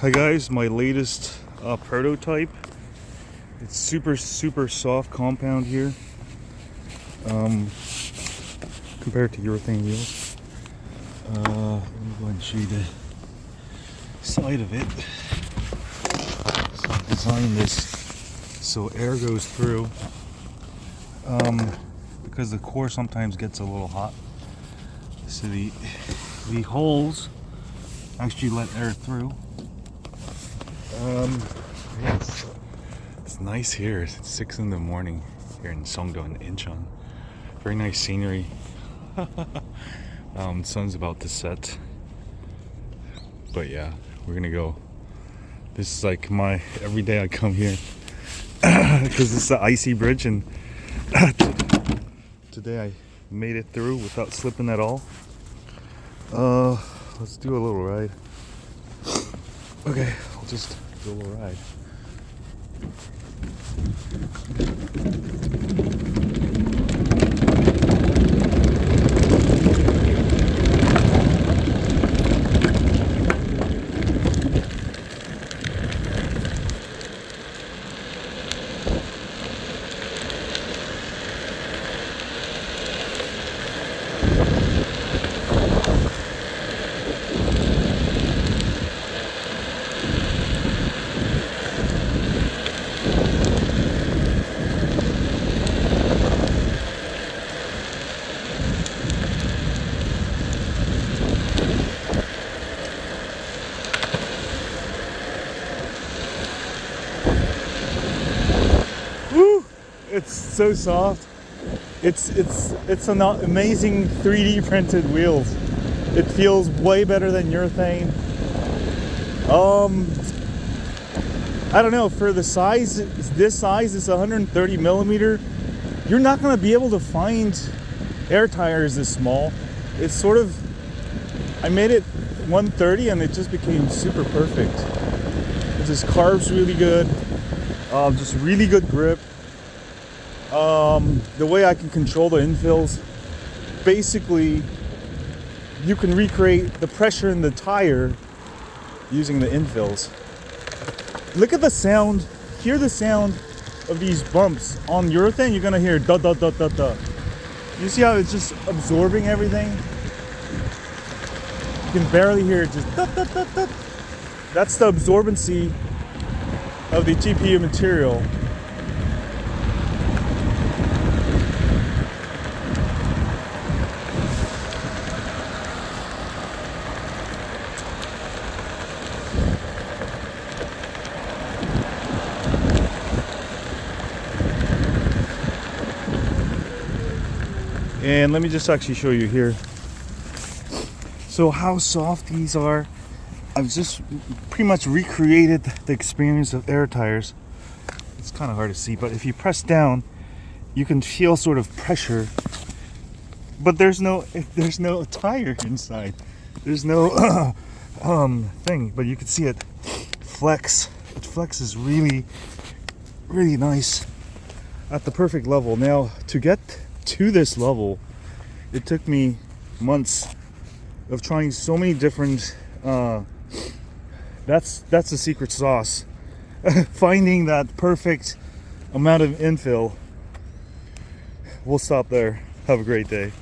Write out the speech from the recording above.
Hi guys, my latest prototype. It's super soft compound here compared to urethane wheels. Let me go ahead and show you the side of it. So I designed this so air goes through because the core sometimes gets a little hot. So the holes actually let air through. Yes, it's nice here. It's 6 in the morning here in Songdo in Incheon. Very nice scenery. The sun's about to set, but yeah, we're gonna go. This is like my every day I come here because it's the icy bridge, and today I made it through without slipping at all. Let's do a little ride. Okay, I'll just do a little ride. It's so soft. It's an amazing 3D printed wheels. It feels way better than urethane. I don't know, for the size, this size is 130 millimeter. You're not gonna be able to find air tires this small. It's sort of, I made it 130 and it just became super perfect. It just carves really good, just really good grip. The way I can control the infills, basically you can recreate the pressure in the tire using the infills. Look at the sound, hear the sound of these bumps. On urethane you're gonna hear da da da da da. You see how it's just absorbing everything? You can barely hear it, just da da da da. That's the absorbency of the TPU material. And let me just actually show you here. So how soft these are. I've just pretty much recreated the experience of air tires. It's kind of hard to see, but if you press down, you can feel sort of pressure. But there's no tire inside. There's no thing, but you can see it flex. It flexes really nice at the perfect level. Now to get to this level, it took me months of trying so many different that's the secret sauce. Finding that perfect amount of infill. We'll stop there. Have a great day.